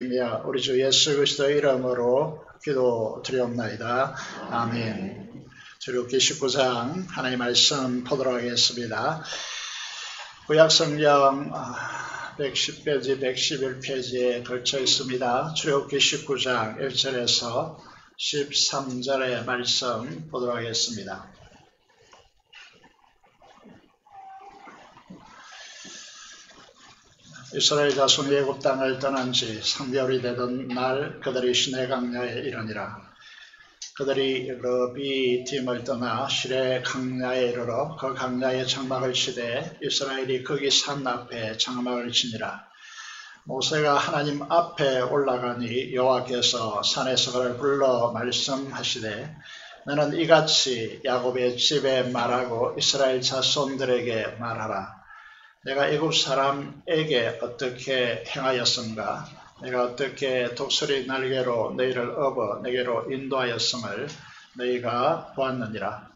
우리 주 예수 그리스도의 이름으로 기도드리옵나이다. 아멘. 출애굽기 19장 하나님의 말씀 보도록 하겠습니다. 구약성경 110페이지, 111페이지에 걸쳐 있습니다. 출애굽기 19장 1절에서 13절의 말씀 보도록 하겠습니다. 이스라엘 자손이 애굽 땅을 떠난 지 3개월이 되던 날 그들이 시내 강야에 이르니라. 그들이 르비딤을 떠나 시내 강야에 이르러 그 강야에 장막을 치되 이스라엘이 거기 산 앞에 장막을 치니라. 모세가 하나님 앞에 올라가니 여호와께서 산에서 그를 불러 말씀하시되 너는 이같이 야곱의 집에 말하고 이스라엘 자손들에게 말하라. 내가 애굽 사람에게 어떻게 행하였음가? 내가 어떻게 독수리 날개로 너희를 업어 내게로 인도하였음을 너희가 보았느니라.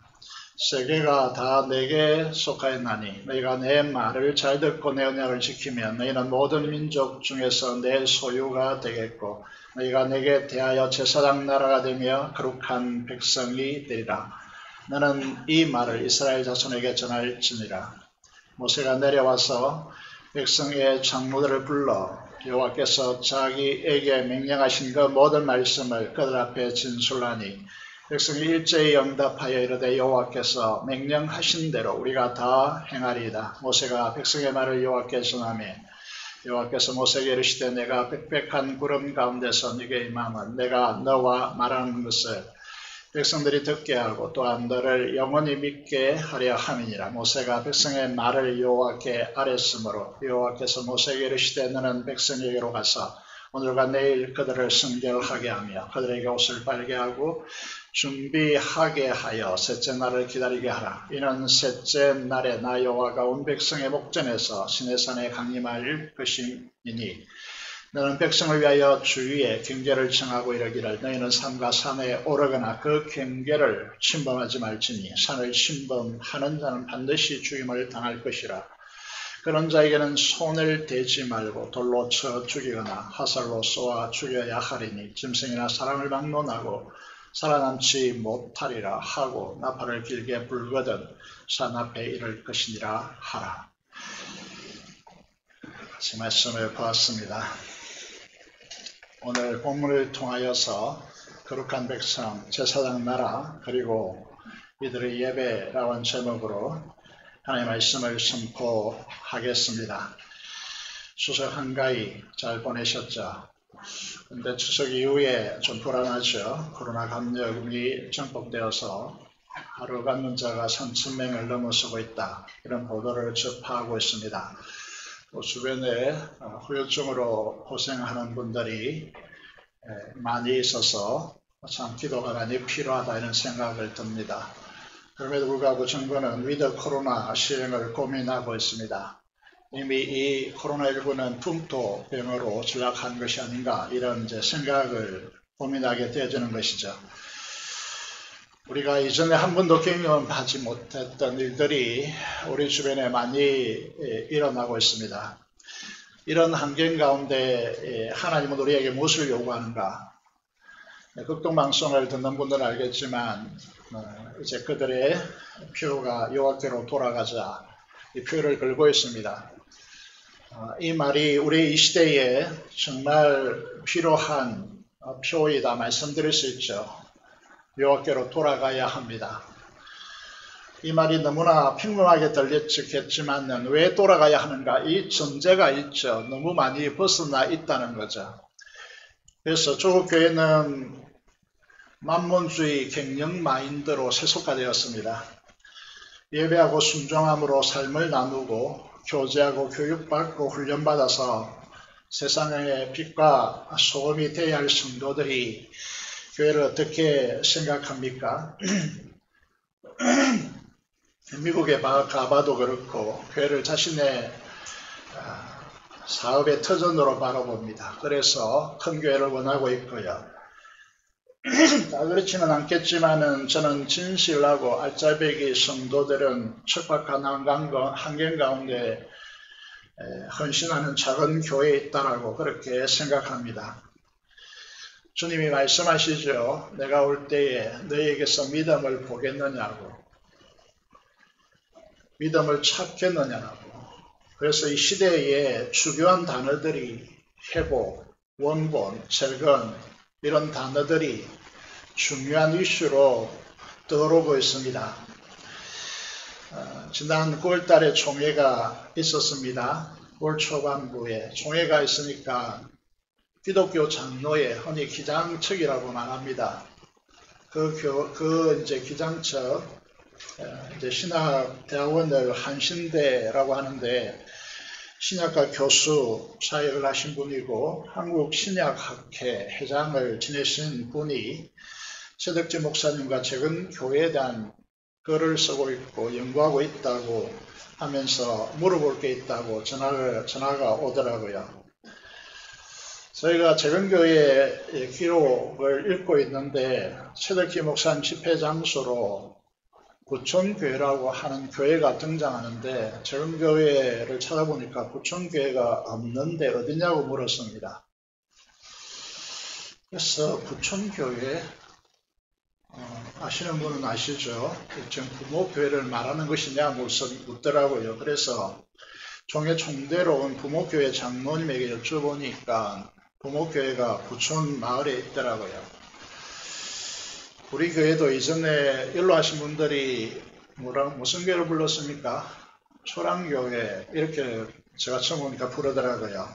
세계가 다 내게 속하였나니 너희가 내 말을 잘 듣고 내 언약을 지키면 너희는 모든 민족 중에서 내 소유가 되겠고 너희가 내게 대하여 제사장 나라가 되며 거룩한 백성이 되리라. 너는 이 말을 이스라엘 자손에게 전할지니라. 모세가 내려와서 백성의 장로들을 불러 여호와께서 자기에게 명령하신 그 모든 말씀을 그들 앞에 진술하니 백성이 일제히 응답하여 이르되 여호와께서 명령하신 대로 우리가 다 행하리이다. 모세가 백성의 말을 여호와께 전하며 여호와께서 모세에게 이르시되 내가 빽빽한 구름 가운데서 네게 임함은 내가 너와 말하는 것을 백성들이 듣게 하고 또한 너를 영원히 믿게 하려 함이니라. 모세가 백성의 말을 여호와께 아뢰으므로 여호와께서 모세에게 이르시되 너는 백성에게로 가서 오늘과 내일 그들을 순결하게 하며 그들에게 옷을 빨게 하고 준비하게 하여 셋째 날을 기다리게 하라. 이는 셋째 날에 나 여호와가 온 백성의 목전에서 시내산에 강림할 것이니 너는 백성을 위하여 주위에 경계를 정하고 이르기를 너희는 산과 산에 오르거나 그 경계를 침범하지 말지니 산을 침범하는 자는 반드시 죽임을 당할 것이라. 그런 자에게는 손을 대지 말고 돌로 쳐 죽이거나 화살로 쏘아 죽여야 하리니 짐승이나 사람을 막론하고 살아남지 못하리라 하고 나팔을 길게 불거든 산 앞에 이를 것이니라 하라. 이 말씀을 보았습니다. 오늘 본문을 통하여서 거룩한 백성, 제사장 나라, 그리고 이들의 예배라는 제목으로 하나님의 말씀을 선포하겠습니다. 추석 한가위 잘 보내셨죠? 근데 추석 이후에 좀 불안하죠? 코로나 감염이 정복되어서 하루 감염자가 3,000명을 넘어서고 있다. 이런 보도를 접하고 있습니다. 주변에 후유증으로 고생하는 분들이 많이 있어서 참 기도가 많이 필요하다 이런 생각을 듭니다. 그럼에도 불구하고 정부는 위드 코로나 시행을 고민하고 있습니다. 이미 이 코로나19는 풍토병으로 전락한 것이 아닌가 이런 생각을 고민하게 되어지는 것이죠. 우리가 이전에 한 번도 경험하지 못했던 일들이 우리 주변에 많이 일어나고 있습니다. 이런 환경 가운데 하나님은 우리에게 무엇을 요구하는가? 극동방송을 듣는 분들은 알겠지만 이제 그들의 표가 여호와께로 돌아가자 이 표를 걸고 있습니다. 이 말이 우리 이 시대에 정말 필요한 표이다 말씀드릴 수 있죠. 여호와께로 돌아가야 합니다. 이 말이 너무나 평범하게 들렸겠지만 왜 돌아가야 하는가? 이 전제가 있죠. 너무 많이 벗어나 있다는 거죠. 그래서 조국 교회는 만몬주의 경영 마인드로 세속화되었습니다. 예배하고 순종함으로 삶을 나누고 교제하고 교육받고 훈련받아서 세상의 빛과 소금이 되어야 할 성도들이 교회를 어떻게 생각합니까? 미국에 가봐도 그렇고 교회를 자신의 사업의 터전으로 바라봅니다. 그래서 큰 교회를 원하고 있고요. 다 그렇지는 않겠지만 저는 진실하고 알짜배기 성도들은 척박한 환경 가운데 헌신하는 작은 교회에 있다라고 그렇게 생각합니다. 주님이 말씀하시죠. 내가 올 때에 너희에게서 믿음을 보겠느냐고, 믿음을 찾겠느냐고. 그래서 이 시대에 주요한 단어들이 회복, 원본, 재건 이런 단어들이 중요한 이슈로 떠오르고 있습니다. 지난 9월 달에 총회가 있었습니다. 올 초반부에 총회가 있으니까 기독교 장로의 흔히 기장측이라고 말합니다. 이제 기장측, 이제 신학대학원을 한신대라고 하는데 신약과 교수 사역을 하신 분이고 한국신약학회 회장을 지내신 분이 최덕지 목사님과 최근 교회에 대한 글을 쓰고 있고 연구하고 있다고 하면서 물어볼 게 있다고 전화가 오더라고요. 저희가 재건교회 기록을 읽고 있는데 최덕기 목사님 집회 장소로 구천교회라고 하는 교회가 등장하는데 재건교회를 찾아보니까 구천교회가 없는데 어디냐고 물었습니다. 그래서 구천교회 아시는 분은 아시죠? 지금 부모교회를 말하는 것이냐 묻더라고요. 그래서 종회 총대로 온 부모교회 장로님에게 여쭤보니까 부모교회가 구천 마을에 있더라고요. 우리 교회도 이전에 연로하신 분들이 무슨 교회를 불렀습니까? 초랑교회 이렇게 제가 처음 보니까 부르더라고요.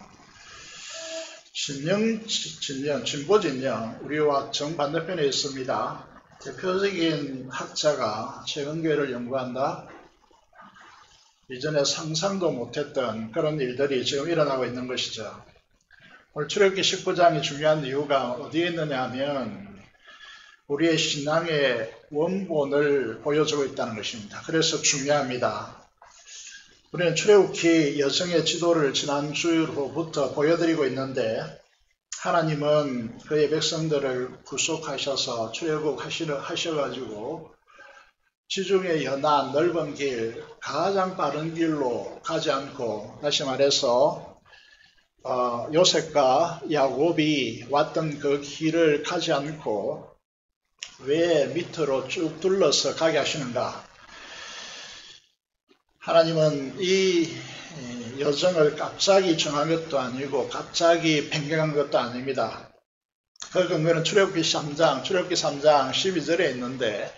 진보진영 우리와 정반대편에 있습니다. 대표적인 학자가 재건교회를 연구한다. 이전에 상상도 못했던 그런 일들이 지금 일어나고 있는 것이죠. 오늘 출애굽기 19장이 중요한 이유가 어디에 있느냐 하면 우리의 신앙의 원본을 보여주고 있다는 것입니다. 그래서 중요합니다. 우리는 출애굽기 여정의 지도를 지난주로부터 보여드리고 있는데 하나님은 그의 백성들을 구속하셔서 출애굽 하셔가지고 지중해 연안 넓은 길, 가장 빠른 길로 가지 않고 다시 말해서 요셉과 야곱이 왔던 그 길을 가지 않고 왜 밑으로 쭉 둘러서 가게 하시는가? 하나님은 이 여정을 갑자기 정한 것도 아니고 갑자기 변경한 것도 아닙니다. 그 근거는 출애굽기 3장 12절에 있는데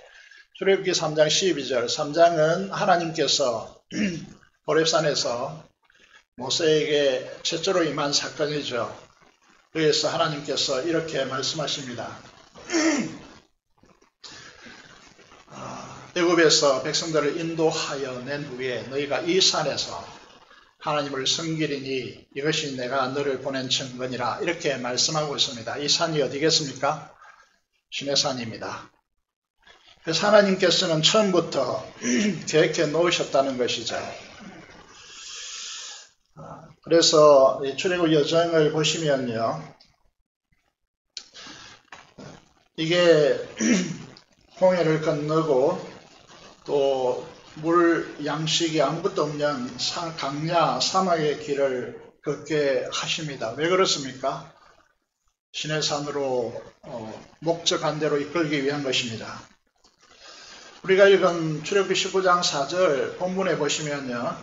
출애굽기 3장 12절 3장은 하나님께서 호렙산에서 모세에게 최초로 임한 사건이죠. 그래서 하나님께서 이렇게 말씀하십니다. 애굽에서 백성들을 인도하여 낸 후에 너희가 이 산에서 하나님을 섬기리니 이것이 내가 너를 보낸 증거니라 이렇게 말씀하고 있습니다. 이 산이 어디겠습니까? 시내산입니다. 그래서 하나님께서는 처음부터 계획해 놓으셨다는 것이죠. 그래서 이 출애굽 여정을 보시면요. 이게 홍해를 건너고 또 물 양식이 아무것도 없는 강야 사막의 길을 걷게 하십니다. 왜 그렇습니까? 시내산으로 목적한 대로 이끌기 위한 것입니다. 우리가 읽은 출애굽기 19장 4절 본문에 보시면요.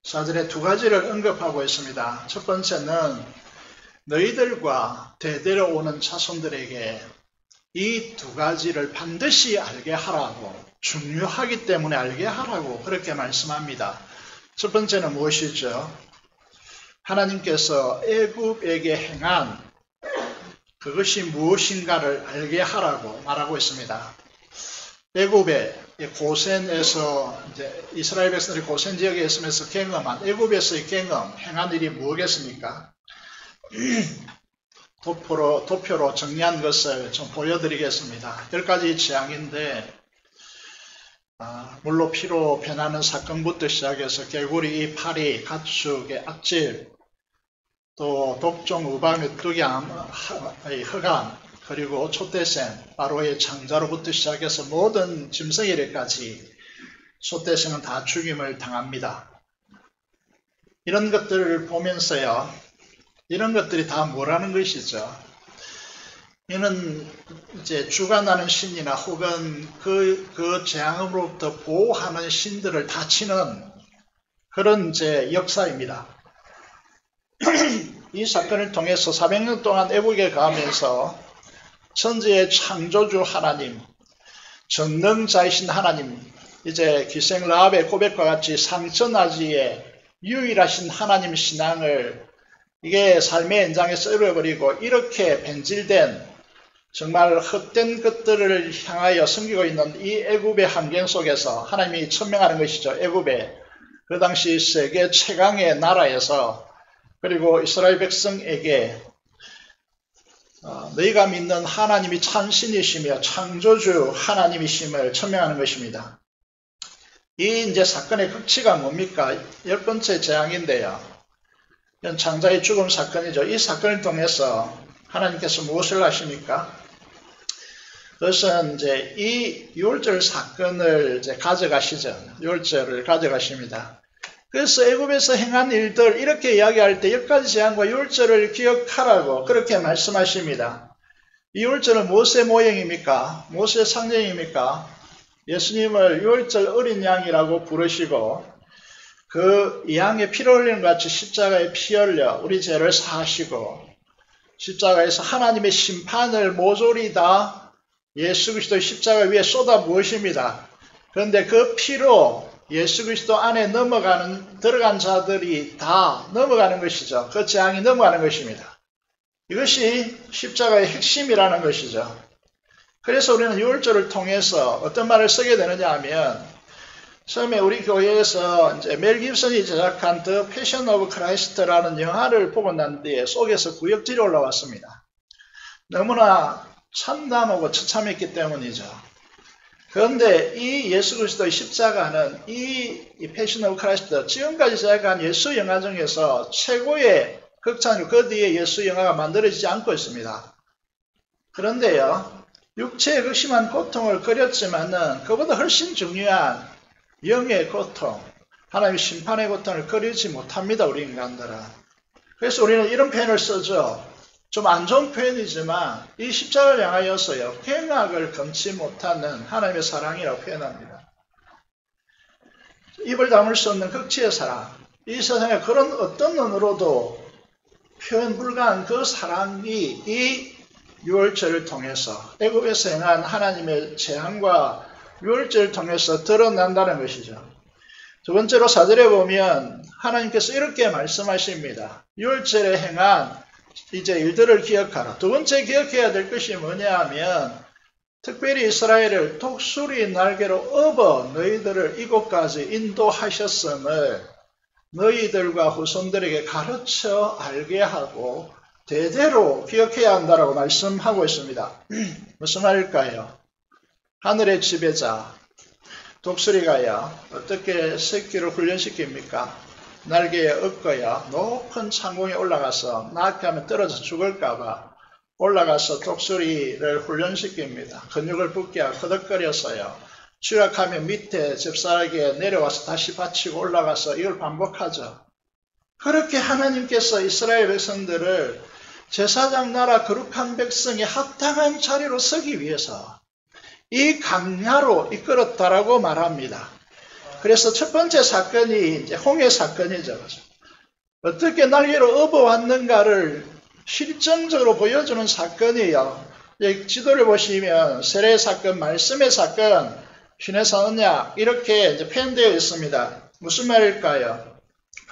4절에 두 가지를 언급하고 있습니다. 첫 번째는 너희들과 대대로 오는 자손들에게 이 두 가지를 반드시 알게 하라고 중요하기 때문에 알게 하라고 그렇게 말씀합니다. 첫 번째는 무엇이죠? 하나님께서 애굽에게 행한 그것이 무엇인가를 알게 하라고 말하고 있습니다. 애굽의 고센에서 이제 이스라엘 백성들이 고센 지역에 있으면서 경험한 애굽에서의 경험, 행한 일이 무엇이겠습니까? 도표로 정리한 것을 좀 보여드리겠습니다. 10가지 재앙인데 물로 피로 변하는 사건부터 시작해서 개구리 이 파리, 가축의 악질, 또 독종, 우박, 메뚜기, 흑암, 그리고 촛대생, 바로의 창자로부터 시작해서 모든 짐승이래까지 촛대생은 다 죽임을 당합니다. 이런 것들을 보면서요, 이런 것들이 다 뭐라는 것이죠? 이는 이제 주관하는 신이나 혹은 그 재앙으로부터 보호하는 신들을 다치는 그런 이제 역사입니다. 이 사건을 통해서 400년 동안 애국에 가면서 천지의 창조주 하나님, 전능자이신 하나님, 이제 기생 라합의 고백과 같이 상천하지의 유일하신 하나님 신앙을 이게 삶의 연장에서 잃어버리고 이렇게 변질된 정말 헛된 것들을 향하여 섬기고 있는 이 애굽의 환경 속에서 하나님이 천명하는 것이죠. 애굽의 그 당시 세계 최강의 나라에서 그리고 이스라엘 백성에게 너희가 믿는 하나님이 참신이시며 창조주 하나님이심을 천명하는 것입니다. 이 이제 사건의 극치가 뭡니까? 10번째 재앙인데요. 장자의 죽음 사건이죠. 이 사건을 통해서 하나님께서 무엇을 하십니까? 그것은 이제 이 유월절 사건을 이제 가져가시죠. 유월절을 가져가십니다. 그래서 애굽에서 행한 일들 이렇게 이야기할 때 10가지 재앙과 유월절을 기억하라고 그렇게 말씀하십니다. 이 유월절은 무엇의 모형입니까? 무엇의 상징입니까? 예수님을 유월절 어린 양이라고 부르시고 그 양의 피를 흘리는 것 같이 십자가에 피 흘려 우리 죄를 사하시고 십자가에서 하나님의 심판을 모조리 다 예수 그리스도의 십자가 위에 쏟아 부으십니다. 그런데 그 피로 예수 그리스도 안에 들어간 자들이 다 넘어가는 것이죠. 그 재앙이 넘어가는 것입니다. 이것이 십자가의 핵심이라는 것이죠. 그래서 우리는 유월절을 통해서 어떤 말을 쓰게 되느냐 하면 처음에 우리 교회에서 이제 멜 깁슨이 제작한 The Passion of Christ라는 영화를 보고 난 뒤에 속에서 구역질이 올라왔습니다. 너무나 참담하고 처참했기 때문이죠. 그런데 이 예수 그리스도의 십자가는 이 Passion of Christ, 지금까지 제작한 예수 영화 중에서 최고의 극찬이고 그 뒤에 예수 영화가 만들어지지 않고 있습니다. 그런데요, 육체의 극심한 고통을 그렸지만은 그보다 훨씬 중요한 영의 고통, 하나님의 심판의 고통을 그리지 못합니다. 우리 인간들은. 그래서 우리는 이런 표현을 쓰죠. 좀 안 좋은 표현이지만 이 십자가를 향하여서요, 횡악을 금치 못하는 하나님의 사랑이라고 표현합니다. 입을 다물 수 없는 극치의 사랑, 이 세상에 그런 어떤 눈으로도 표현 불가한 그 사랑이 이 유월절을 통해서 애굽에서 행한 하나님의 재앙과 유월절을 통해서 드러난다는 것이죠. 두 번째로 4절에 보면 하나님께서 이렇게 말씀하십니다. 유월절에 행한 이제 일들을 기억하라. 두 번째 기억해야 될 것이 뭐냐 하면 특별히 이스라엘을 독수리 날개로 업어 너희들을 이곳까지 인도하셨음을 너희들과 후손들에게 가르쳐 알게 하고 대대로 기억해야 한다라고 말씀하고 있습니다. 무슨 말일까요? 하늘의 지배자 독수리가요 어떻게 새끼를 훈련시킵니까? 날개에 엎어야 높은 창공에 올라가서 나한테 하면 떨어져 죽을까봐 올라가서 독수리를 훈련시킵니다. 근육을 붙게 하고 허덕거려서요. 추락하면 밑에 잽싸게 내려와서 다시 받치고 올라가서 이걸 반복하죠. 그렇게 하나님께서 이스라엘 백성들을 제사장 나라 거룩한 백성의 합당한 자리로 서기 위해서 이 강야로 이끌었다라고 말합니다. 그래서 첫 번째 사건이 이제 홍해 사건이죠. 어떻게 날개로 업어왔는가를 실정적으로 보여주는 사건이에요. 지도를 보시면 세례 사건, 말씀의 사건, 신해산 언약 이렇게 이제 표현되어 있습니다. 무슨 말일까요?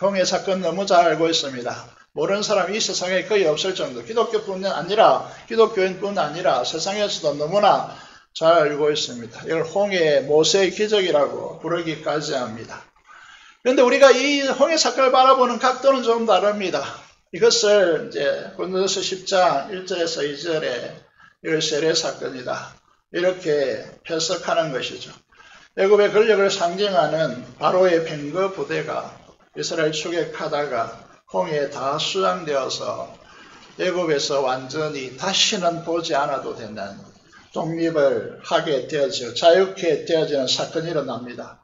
홍해 사건 너무 잘 알고 있습니다. 모르는 사람이 이 세상에 거의 없을 정도. 기독교뿐 아니라 기독교인뿐 아니라 세상에서도 너무나 잘 알고 있습니다. 이걸 홍해 모세의 기적이라고 부르기까지 합니다. 그런데 우리가 이 홍해 사건을 바라보는 각도는 좀 다릅니다. 이것을 이제 고린도서 10장 1절에서 2절에 이걸 세례 사건이다. 이렇게 해석하는 것이죠. 애굽의 권력을 상징하는 바로의 뱅거 부대가 이스라엘 추격하다가 홍해에 다 수장되어서 애굽에서 완전히 다시는 보지 않아도 되는 독립을 하게 되어지고 자유케 되어지는 사건이 일어납니다.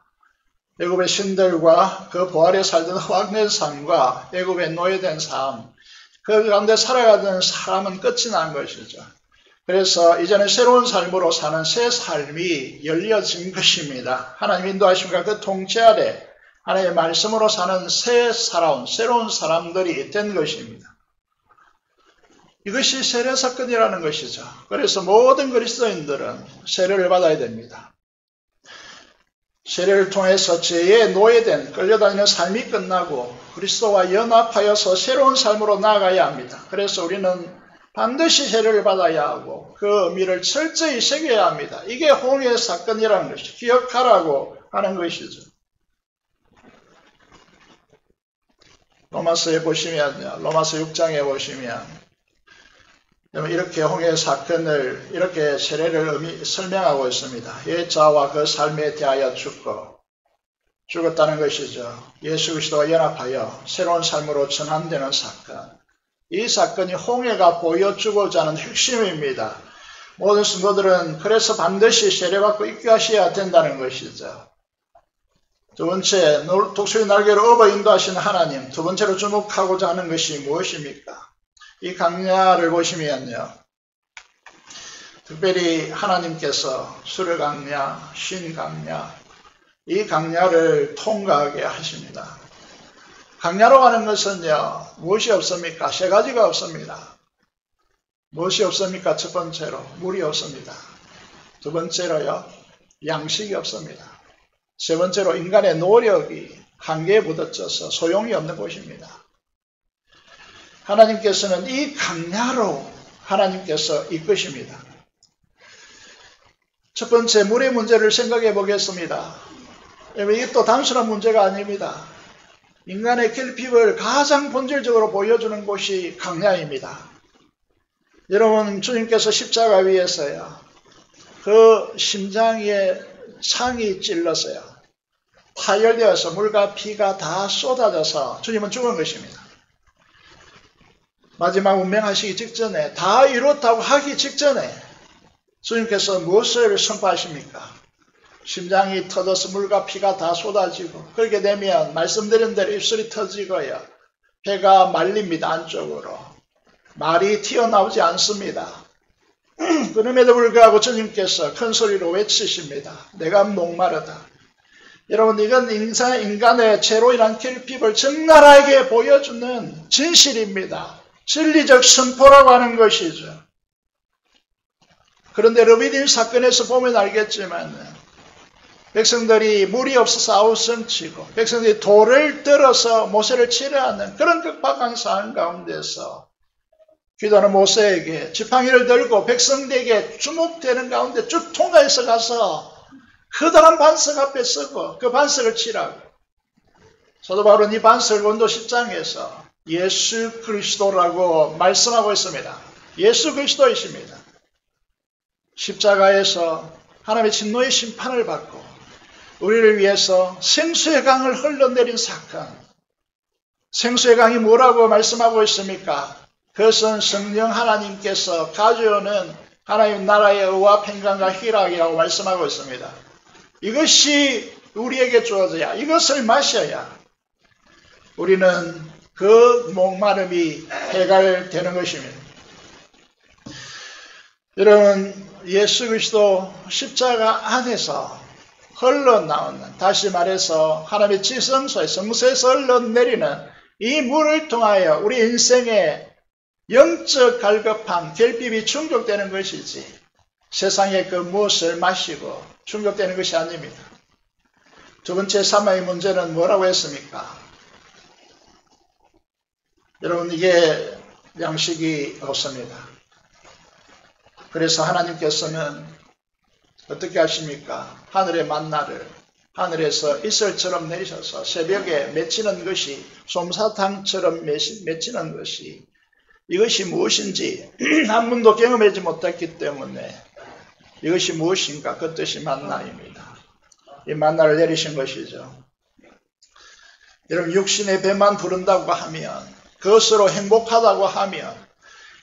애굽의 신들과 그 부활에 살던 흑암된 삶과 애굽의 노예된 삶, 그 가운데 살아가던 사람은 끝이 난 것이죠. 그래서 이제는 새로운 삶으로 사는 새 삶이 열려진 것입니다. 하나님 인도하심과 그 통치 아래 하나님의 말씀으로 사는 새로운 사람들이 된 것입니다. 이것이 세례 사건이라는 것이죠. 그래서 모든 그리스도인들은 세례를 받아야 됩니다. 세례를 통해서 죄에 노예된 끌려다니는 삶이 끝나고 그리스도와 연합하여서 새로운 삶으로 나아가야 합니다. 그래서 우리는 반드시 세례를 받아야 하고 그 의미를 철저히 새겨야 합니다. 이게 홍해 사건이라는 것이죠. 기억하라고 하는 것이죠. 로마서에 보시면요. 로마서 6장에 보시면 이렇게 홍해 사건을 이렇게 세례를 설명하고 있습니다. 예자와 그 삶에 대하여 죽었다는 것이죠. 예수 그리스도와 연합하여 새로운 삶으로 전환되는 사건. 이 사건이 홍해가 보여주고자 하는 핵심입니다. 모든 성도들은 그래서 반드시 세례받고 입교하셔야 된다는 것이죠. 두 번째, 독수리 날개로 업어 인도하시는 하나님. 두 번째로 주목하고자 하는 것이 무엇입니까? 이 강야를 보시면요. 특별히 하나님께서 수르강야, 신강야, 이 강야를 통과하게 하십니다. 강야로 가는 것은요, 무엇이 없습니까? 세 가지가 없습니다. 무엇이 없습니까? 첫 번째로, 물이 없습니다. 두 번째로요, 양식이 없습니다. 세 번째로, 인간의 노력이 한계에 부딪혀서 소용이 없는 곳입니다. 하나님께서는 이 강야로 하나님께서 이끄십니다. 첫 번째, 물의 문제를 생각해 보겠습니다. 이게 또 단순한 문제가 아닙니다. 인간의 결핍을 가장 본질적으로 보여주는 곳이 강야입니다. 여러분, 주님께서 십자가 위에서요, 그 심장에 창이 찔러서요, 파열되어서 물과 피가 다 쏟아져서 주님은 죽은 것입니다. 마지막 운명하시기 직전에, 다 이뤘다고 하기 직전에 주님께서 무엇을 선포하십니까? 심장이 터져서 물과 피가 다 쏟아지고, 그렇게 되면 말씀드린 대로 입술이 터지고요, 배가 말립니다. 안쪽으로 말이 튀어나오지 않습니다. 그럼에도 불구하고 주님께서 큰 소리로 외치십니다. 내가 목마르다. 여러분, 이건 인간의 죄로 인한 결핍을 적나라하게 보여주는 진실입니다. 진리적 선포라고 하는 것이죠. 그런데 르비딤 사건에서 보면 알겠지만 백성들이 물이 없어서 아우성치고 백성들이 돌을 들어서 모세를 치려하는 그런 극박한 상황 가운데서 기도하는 모세에게 지팡이를 들고 백성들에게 주목되는 가운데 쭉 통과해서 가서 커다란 반석 앞에 서고 그 반석을 치라고. 사도 바울은 이 반석을 고린도 10장에서 예수 그리스도라고 말씀하고 있습니다. 예수 그리스도이십니다. 십자가에서 하나님의 진노의 심판을 받고 우리를 위해서 생수의 강을 흘러내린 사건. 생수의 강이 뭐라고 말씀하고 있습니까? 그것은 성령 하나님께서 가져오는 하나님 나라의 의와 평강과 희락이라고 말씀하고 있습니다. 이것이 우리에게 주어져야, 이것을 마셔야 우리는 그 목마름이 해결되는 것입니다. 여러분, 예수 그리스도 십자가 안에서 흘러나오는, 다시 말해서 하나님의 지성소에 성소에서 흘러내리는 이 물을 통하여 우리 인생의 영적 갈급함, 결핍이 충족되는 것이지 세상의 그 무엇을 마시고 충족되는 것이 아닙니다. 두 번째 사마의 문제는 뭐라고 했습니까? 여러분, 이게 양식이 없습니다. 그래서 하나님께서는 어떻게 하십니까? 하늘의 만나를 하늘에서 이슬처럼 내리셔서 새벽에 맺히는 것이 솜사탕처럼 맺히는 것이, 이것이 무엇인지 한 번도 경험하지 못했기 때문에 이것이 무엇인가? 그 뜻이 만나입니다. 이 만나를 내리신 것이죠. 여러분, 육신의 배만 부른다고 하면, 그것으로 행복하다고 하면,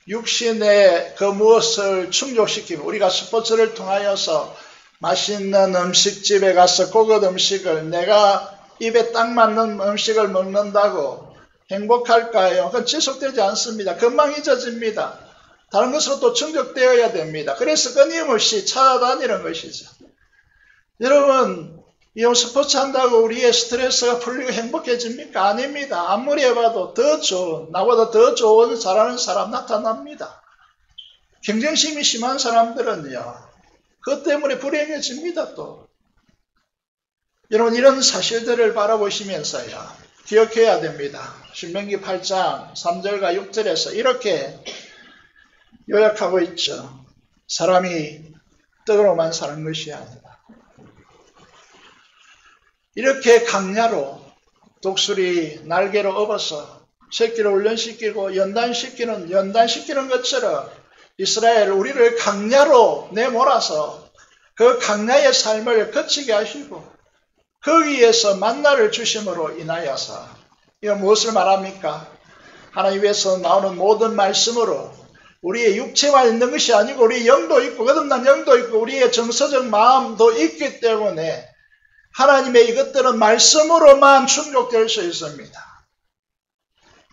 육신의 그 무엇을 충족시키면, 우리가 스포츠를 통하여서 맛있는 음식집에 가서 고급 음식을 내가 입에 딱 맞는 음식을 먹는다고 행복할까요? 그건 지속되지 않습니다. 금방 잊어집니다. 다른 것으로 또 충족되어야 됩니다. 그래서 끊임없이 찾아다니는 것이죠. 여러분, 이 스포츠 한다고 우리의 스트레스가 풀리고 행복해집니까? 아닙니다. 아무리 해봐도 더 좋은, 나보다 더 좋은 잘하는 사람 나타납니다. 경쟁심이 심한 사람들은요, 그것 때문에 불행해집니다, 또. 여러분, 이런 사실들을 바라보시면서요, 기억해야 됩니다. 신명기 8장 3절과 6절에서 이렇게 요약하고 있죠. 사람이 떡으로만 사는 것이 아니라 이렇게 강야로 독수리 날개로 업어서 새끼를 훈련시키고 연단시키는 것처럼 이스라엘 우리를 강야로 내몰아서 그 강야의 삶을 거치게 하시고 거기에서 만나를 주심으로 인하여서 이건 무엇을 말합니까? 하나님에서 나오는 모든 말씀으로 우리의 육체만 있는 것이 아니고 우리의 영도 있고 거듭난 영도 있고 우리의 정서적 마음도 있기 때문에 하나님의 이것들은 말씀으로만 충족될 수 있습니다.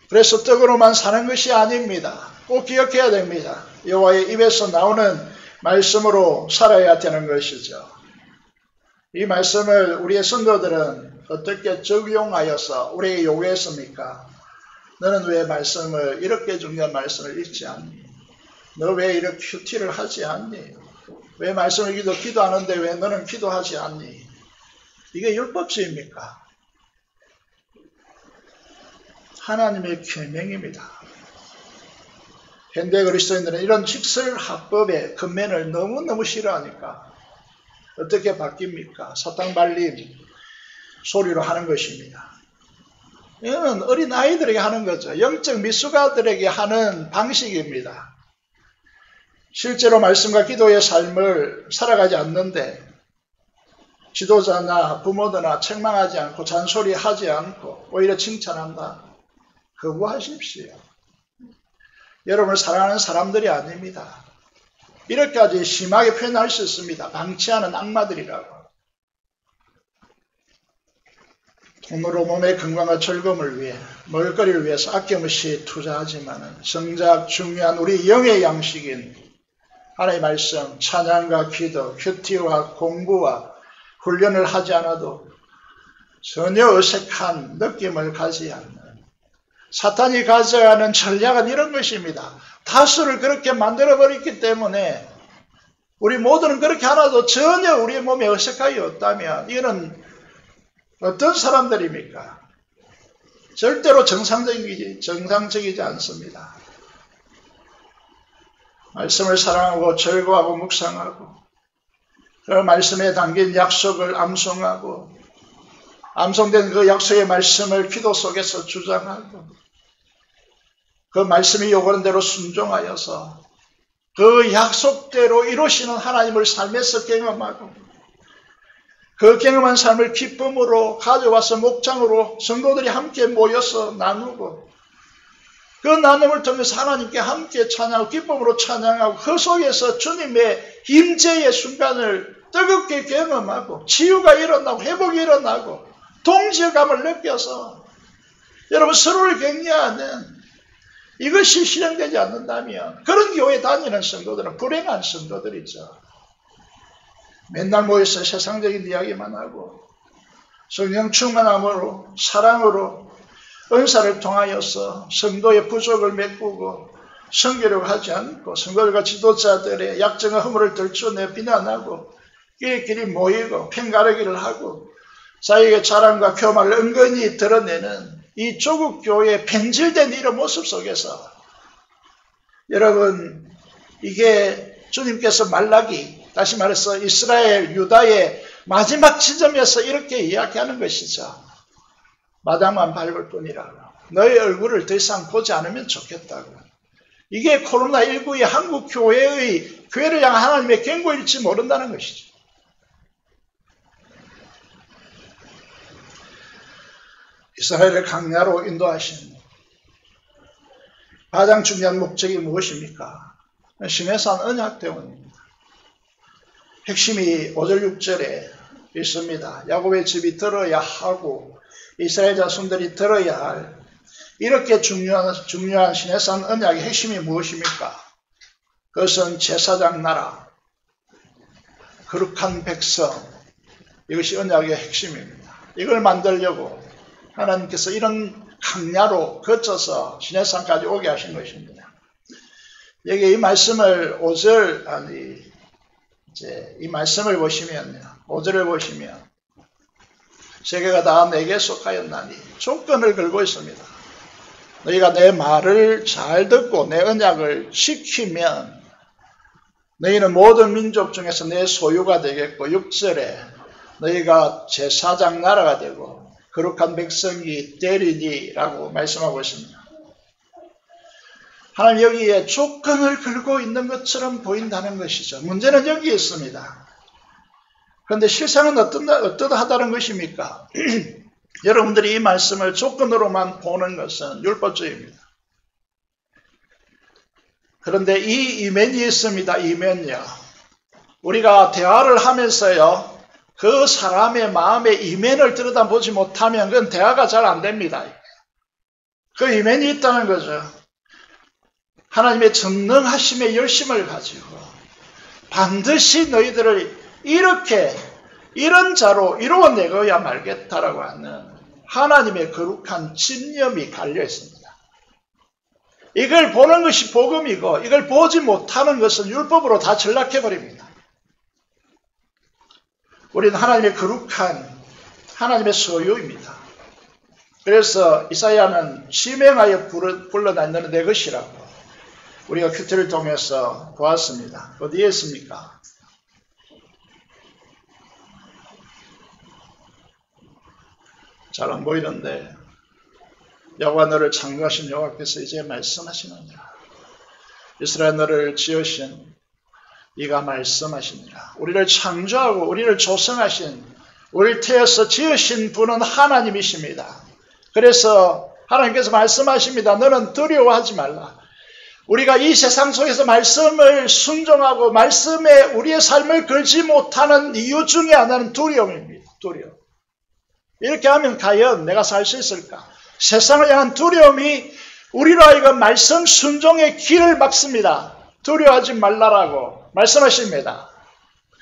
그래서 떡으로만 사는 것이 아닙니다. 꼭 기억해야 됩니다. 여호와의 입에서 나오는 말씀으로 살아야 되는 것이죠. 이 말씀을 우리의 성도들은 어떻게 적용하여서 우리에게 요구했습니까? 너는 왜 말씀을 이렇게 중요한 말씀을 읽지 않니? 너 왜 이렇게 큐티를 하지 않니? 왜 말씀을 기도하는데 왜 너는 기도하지 않니? 이게 율법주의입니까? 하나님의 계명입니다. 현대 그리스도인들은 이런 직설합법의 근면을 너무너무 싫어하니까 어떻게 바뀝니까? 사탕 발림 소리로 하는 것입니다. 이거는 어린 아이들에게 하는 거죠. 영적 미숙아들에게 하는 방식입니다. 실제로 말씀과 기도의 삶을 살아가지 않는데 지도자나 부모들나 책망하지 않고 잔소리하지 않고 오히려 칭찬한다. 거부하십시오. 여러분을 사랑하는 사람들이 아닙니다. 이렇게까지 심하게 표현할 수 있습니다. 방치하는 악마들이라고. 돈으로 몸의 건강과 즐거움을 위해 먹을거리를 위해서 아낌없이 투자하지만 정작 중요한 우리 영의 양식인 하나님의 말씀, 찬양과 기도, 큐티와 공부와 훈련을 하지 않아도 전혀 어색한 느낌을 가지 않는 사탄이 가져가는 전략은 이런 것입니다. 다수를 그렇게 만들어버렸기 때문에 우리 모두는 그렇게 하나도 전혀 우리의 몸에 어색함이 없다면 이거는 어떤 사람들입니까? 절대로 정상적이지 않습니다. 말씀을 사랑하고 절거하고 묵상하고 그 말씀에 담긴 약속을 암송하고 암송된 그 약속의 말씀을 기도 속에서 주장하고 그 말씀이 요구하는 대로 순종하여서 그 약속대로 이루시는 하나님을 삶에서 경험하고 그 경험한 삶을 기쁨으로 가져와서 목장으로 성도들이 함께 모여서 나누고 그 나눔을 통해서 하나님께 함께 찬양하고 기쁨으로 찬양하고 그 속에서 주님의 임재의 순간을 뜨겁게 경험하고 치유가 일어나고 회복이 일어나고 동지감을 느껴서 여러분 서로를 격려하는 이것이 실행되지 않는다면 그런 교회 다니는 성도들은 불행한 성도들이죠. 맨날 모여서 세상적인 이야기만 하고 성령 충만함으로 사랑으로 은사를 통하여서 성도의 부족을 메꾸고 선교를 하지 않고 성도들과 지도자들의 약점과 허물을 들추어내 비난하고 끼리끼리 모이고 편가르기를 하고 자기의 자랑과 교만을 은근히 드러내는 이 조국 교회의 변질된 이런 모습 속에서 여러분 이게 주님께서 말라기 다시 말해서 이스라엘 유다의 마지막 지점에서 이렇게 이야기하는 것이죠. 마당만 밟을 뿐이라고. 너의 얼굴을 더 이상 보지 않으면 좋겠다고. 이게 코로나19의 한국 교회를 향한 하나님의 경고일지 모른다는 것이죠. 이스라엘을 강야로 인도하신 가장 중요한 목적이 무엇입니까? 심해산 언약 때문입니다. 핵심이 5절 6절에 있습니다. 야곱의 집이 들어야 하고 이스라엘 자손들이 들어야 할 이렇게 중요한 시내산 언약의 핵심이 무엇입니까? 그것은 제사장 나라, 거룩한 백성, 이것이 언약의 핵심입니다. 이걸 만들려고 하나님께서 이런 강야로 거쳐서 시내산까지 오게 하신 것입니다. 여기 이 말씀을 5절 이 말씀을 보시면요, 5절을 보시면 세계가 다 내게 속하였나니 조건을 걸고 있습니다. 너희가 내 말을 잘 듣고 내 언약을 지키면 너희는 모든 민족 중에서 내 소유가 되겠고 6절에 너희가 제사장 나라가 되고 거룩한 백성이 되리니라고 말씀하고 있습니다. 하나님 여기에 조건을 걸고 있는 것처럼 보인다는 것이죠. 문제는 여기에 있습니다. 그런데 실상은 어떠하다는 것입니까? 여러분들이 이 말씀을 조건으로만 보는 것은 율법주의입니다. 그런데 이 이면이 있습니다. 이면요. 우리가 대화를 하면서요, 그 사람의 마음의 이면을 들여다보지 못하면 그건 대화가 잘 안 됩니다. 그 이면이 있다는 거죠. 하나님의 전능하심의 열심을 가지고 반드시 너희들을 이런 자로 이루어내고야 말겠다라고 하는 하나님의 거룩한 집념이 갈려 있습니다. 이걸 보는 것이 복음이고 이걸 보지 못하는 것은 율법으로 다 전락해버립니다. 우리는 하나님의 거룩한 하나님의 소유입니다. 그래서 이사야는 지명하여 불러다니 너는 내 것이라고 우리가 큐티를 통해서 보았습니다. 어디에 있습니까? 잘 안 보이는데 여호와 너를 창조하신 여호와께서 이제 말씀하시느니라. 이스라엘 너를 지으신 이가 말씀하시니라. 우리를 창조하고 우리를 조성하신, 우리를 태워서 지으신 분은 하나님이십니다. 그래서 하나님께서 말씀하십니다. 너는 두려워하지 말라. 우리가 이 세상 속에서 말씀을 순종하고 말씀에 우리의 삶을 걸지 못하는 이유 중에 하나는 두려움입니다. 두려움. 이렇게 하면 과연 내가 살 수 있을까? 세상을 향한 두려움이 우리로 하여금 말씀 순종의 길을 막습니다. 두려워하지 말라라고 말씀하십니다.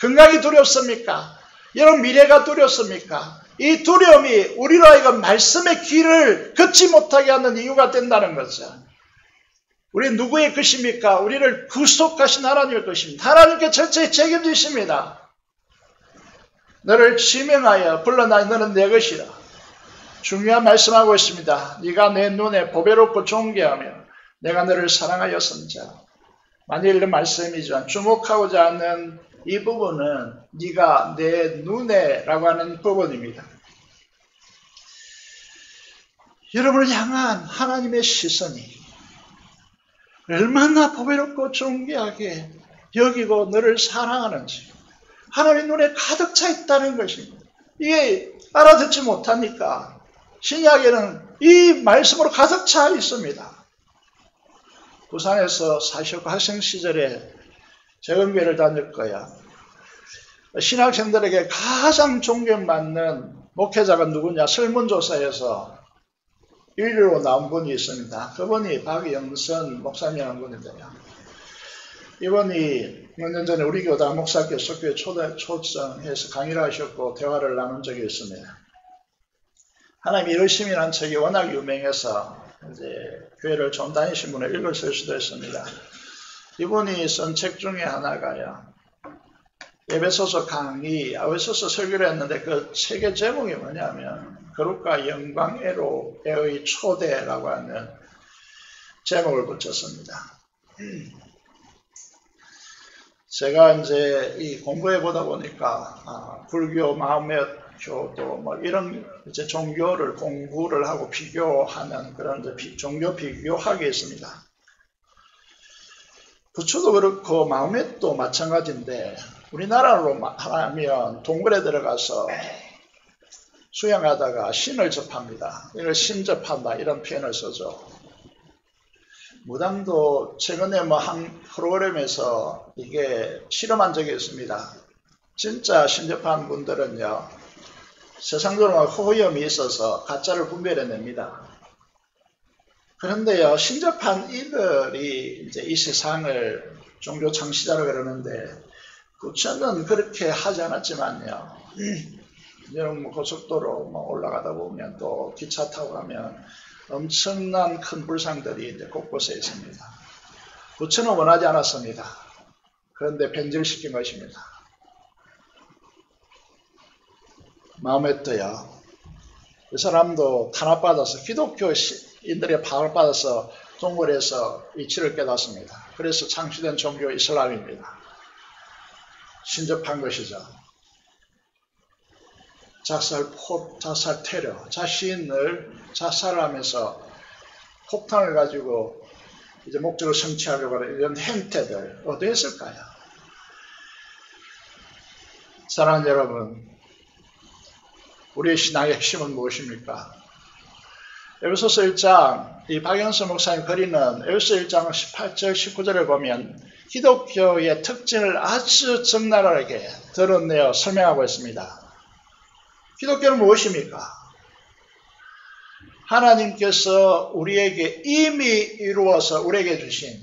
건강이 두렵습니까? 여러분 미래가 두렵습니까? 이 두려움이 우리로 하여금 말씀의 길을 걷지 못하게 하는 이유가 된다는 거죠. 우리 누구의 것입니까? 우리를 구속하신 하나님의 것입니다. 하나님께 철저히 책임지십니다. 너를 지명하여 불러나니 너는 내 것이라. 중요한 말씀하고 있습니다. 네가 내 눈에 보배롭고 존귀하며 내가 너를 사랑하였은자. 만일 이런 말씀이지만 주목하고자 하는 이 부분은 네가 내 눈에 라고 하는 부분입니다. 여러분을 향한 하나님의 시선이 얼마나 보배롭고 존귀하게 여기고 너를 사랑하는지 하나님 눈에 가득 차 있다는 것입니다. 이게 알아듣지 못하니까 신약에는 이 말씀으로 가득 차 있습니다. 부산에서 사셨고 학생 시절에 재건교회를 다닐 거야. 신학생들에게 가장 존경받는 목회자가 누구냐 설문조사에서 1위로 나온 분이 있습니다. 그분이 박영선 목사님이라는 분인데요. 이분이 몇 년 전에 우리 교단 목사께 속교회 초청해서 강의를 하셨고 대화를 나눈 적이 있습니다. 하나님이 이러심이라는 책이 워낙 유명해서 이제 교회를 좀 다니신 분을 읽었을 수도 있습니다. 이분이 쓴 책 중에 하나가요. 에베소서 강의, 에베소서 설교를 했는데 그 책의 제목이 뭐냐면 거룩과 영광애로의 초대라고 하는 제목을 붙였습니다. 제가 이제 이 공부해 보다 보니까 불교, 마음의 교도 뭐 이런 이제 종교를 공부를 하고 비교하는 그런 이제 종교 비교학이 있습니다. 부처도 그렇고 마음에도 마찬가지인데 우리나라로 하면 동굴에 들어가서 수영하다가 신을 접합니다. 이걸 신접한다 이런 표현을 쓰죠. 무당도 최근에 뭐 한 프로그램에서 이게 실험한 적이 있습니다. 진짜 신접한 분들은요, 세상적으로 호염이 있어서 가짜를 분별해냅니다. 그런데요, 신접한 이들이 이제 이 세상을 종교 창시자로 그러는데, 부처는 그렇게 하지 않았지만요. 여러분 고속도로 올라가다 보면 또 기차 타고 가면 엄청난 큰 불상들이 이제 곳곳에 있습니다. 부처는 원하지 않았습니다. 그런데 변질시킨 것입니다. 마호메트요. 이 사람도 탄압받아서 기독교인들의 파악을 받아서 동굴에서 이치를 깨닫습니다. 그래서 창시된 종교 이슬람입니다. 신접한 것이죠. 자살 테러, 자신을 자살하면서 폭탄을 가지고 이제 목적을 성취하려고 하는 이런 행태들 어디했을까요? 사랑하는 여러분, 우리의 신앙의 핵심은 무엇입니까? 에베소서 1장, 이 박영수 목사님 그리는 에베소서 1장 18절, 19절을 보면 기독교의 특징을 아주 적나라하게 드러내어 설명하고 있습니다. 기독교는 무엇입니까? 하나님께서 우리에게 이미 이루어서 우리에게 주신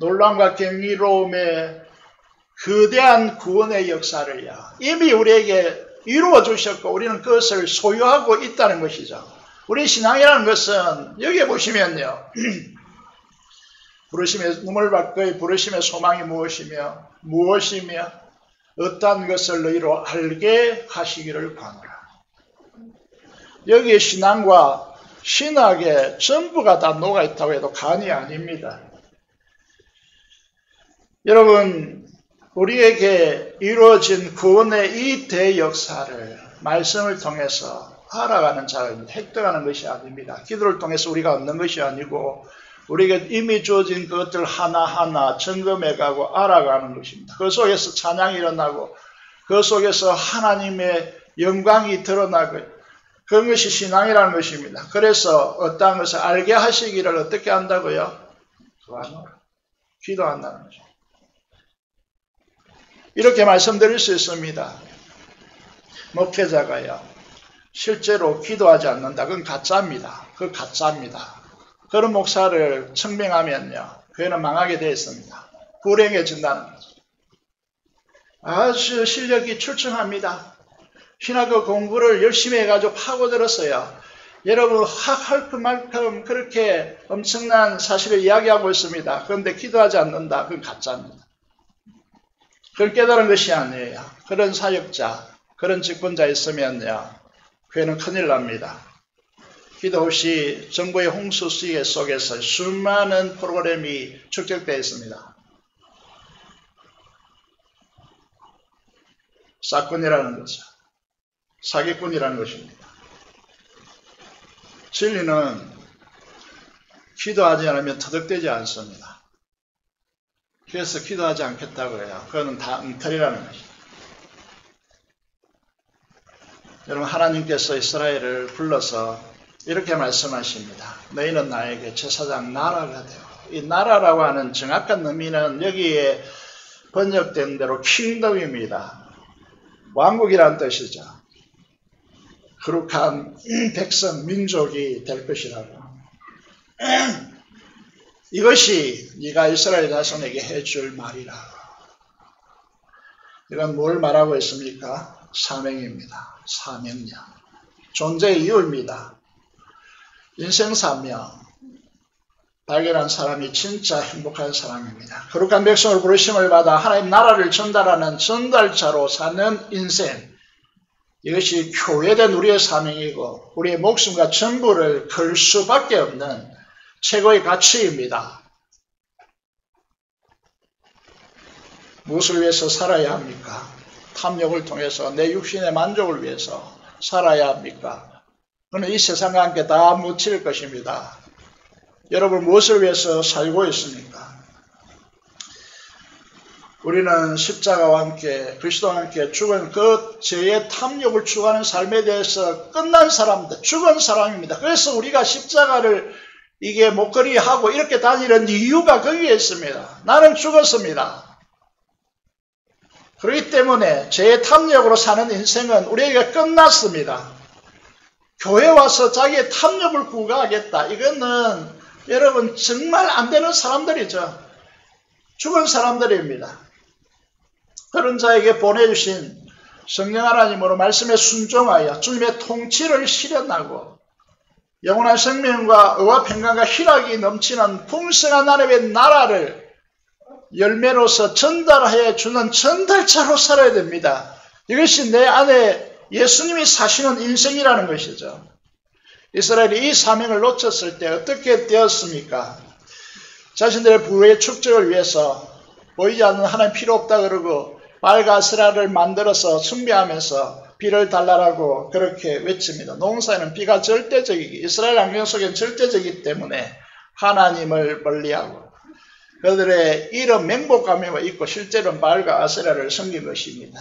놀라움과 경이로움의 거대한 구원의 역사를요, 이미 우리에게 이루어 주셨고 우리는 그것을 소유하고 있다는 것이죠. 우리 신앙이라는 것은 여기에 보시면요, 부르심의 우물밖의 부르심의 소망이 무엇이며 어떠한 것을 너희로 알게 하시기를 구하노라. 여기에 신앙과 신학의 전부가 다 녹아있다고 해도 간이 아닙니다. 여러분, 우리에게 이루어진 구원의 이 대역사를 말씀을 통해서 알아가는 자입니다. 획득하는 것이 아닙니다. 기도를 통해서 우리가 얻는 것이 아니고 우리에게 이미 주어진 것들 하나하나 점검해가고 알아가는 것입니다. 그 속에서 찬양이 일어나고 그 속에서 하나님의 영광이 드러나고 그런 것이 신앙이라는 것입니다. 그래서 어떠한 것을 알게 하시기를 어떻게 한다고요? 기도한다는 거죠. 이렇게 말씀드릴 수 있습니다. 목회자가요, 실제로 기도하지 않는다. 그건 가짜입니다. 그건 가짜입니다. 그런 목사를 청명하면요, 그애는 망하게 되어 있습니다. 불행해진다는 거죠. 아주 실력이 출중합니다. 신학교 공부를 열심히 해가지고 파고들었어요. 여러분, 할 그만큼 그렇게 엄청난 사실을 이야기하고 있습니다. 그런데 기도하지 않는다. 그건 가짜입니다. 그걸 깨달은 것이 아니에요. 그런 사역자, 그런 직분자 있으면요, 그애는 큰일 납니다. 기도 없이 정부의 홍수시계 속에서 수많은 프로그램이 축적되어 있습니다. 사건이라는 거죠. 사기꾼이라는 것입니다. 진리는 기도하지 않으면 터득되지 않습니다. 그래서 기도하지 않겠다고 해요. 그거는 다 엉터리라는 것입니다. 여러분, 하나님께서 이스라엘을 불러서 이렇게 말씀하십니다. 너희는 나에게 제사장 나라가 되고, 이 나라라고 하는 정확한 의미는 여기에 번역된 대로 킹덤입니다. 왕국이라는 뜻이죠. 거룩한 백성, 민족이 될 것이라고. 이것이 네가 이스라엘 자손에게 해줄 말이라고. 이건 뭘 말하고 있습니까? 사명입니다. 사명력. 존재의 이유입니다. 인생 사명. 발견한 사람이 진짜 행복한 사람입니다. 거룩한 백성을 부르심을 받아 하나님 나라를 전달하는 전달자로 사는 인생. 이것이 교회된 우리의 사명이고 우리의 목숨과 전부를 걸 수밖에 없는 최고의 가치입니다. 무엇을 위해서 살아야 합니까? 탐욕을 통해서 내 육신의 만족을 위해서 살아야 합니까? 그는 이 세상과 함께 다 묻힐 것입니다. 여러분, 무엇을 위해서 살고 있습니까? 우리는 십자가와 함께 그리스도와 함께 죽은 그 죄의 탐욕을 추구하는 삶에 대해서 끝난 사람들, 죽은 사람입니다. 그래서 우리가 십자가를 이게 목걸이하고 이렇게 다니는 이유가 거기에 있습니다. 나는 죽었습니다. 그렇기 때문에 죄의 탐욕으로 사는 인생은 우리에게 끝났습니다. 교회 와서 자기의 탐욕을 구가하겠다. 이거는 여러분 정말 안 되는 사람들이죠. 죽은 사람들입니다. 그런 자에게 보내주신 성령 하나님으로 말씀에 순종하여 주님의 통치를 실현하고 영원한 생명과 의와 평강과 희락이 넘치는 풍성한 하나님의 나라를 열매로서 전달해 주는 전달자로 살아야 됩니다. 이것이 내 안에 예수님이 사시는 인생이라는 것이죠. 이스라엘이 이 사명을 놓쳤을 때 어떻게 되었습니까? 자신들의 부의 축적을 위해서 보이지 않는 하나님 필요 없다 그러고 말가스라를 만들어서 숭배하면서 비를 달라라고 그렇게 외칩니다. 농사에는 비가 절대적이기, 이스라엘 환경 속엔 절대적이기 때문에 하나님을 멀리하고 그들의 이런 맹목감을 입고 실제로는 바알과 아세라를 섬긴 것입니다.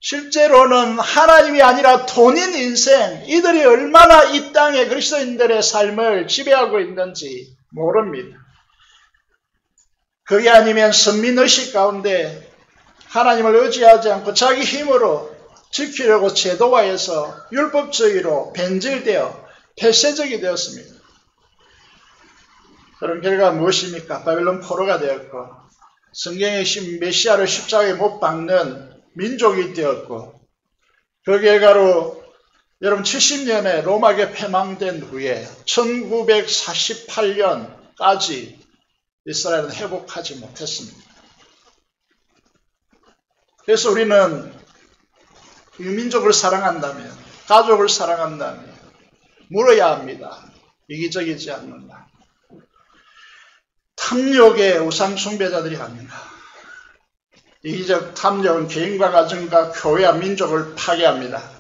실제로는 하나님이 아니라 돈인 인생, 이들이 얼마나 이 땅에 그리스도인들의 삶을 지배하고 있는지 모릅니다. 그게 아니면 선민의식 가운데 하나님을 의지하지 않고 자기 힘으로 지키려고 제도화해서 율법주의로 변질되어 폐쇄적이 되었습니다. 그런 결과가 무엇입니까? 바벨론 포로가 되었고 성경의 메시아를 십자가에 못 박는 민족이 되었고 그 결과로 여러분 70년에 로마가 패망된 후에 1948년까지 이스라엘은 회복하지 못했습니다. 그래서 우리는 이 민족을 사랑한다면, 가족을 사랑한다면 물어야 합니다. 이기적이지 않는다. 탐욕의 우상 숭배자들이 아닌가. 이기적 탐욕은 개인과 가정과 교회와 민족을 파괴합니다.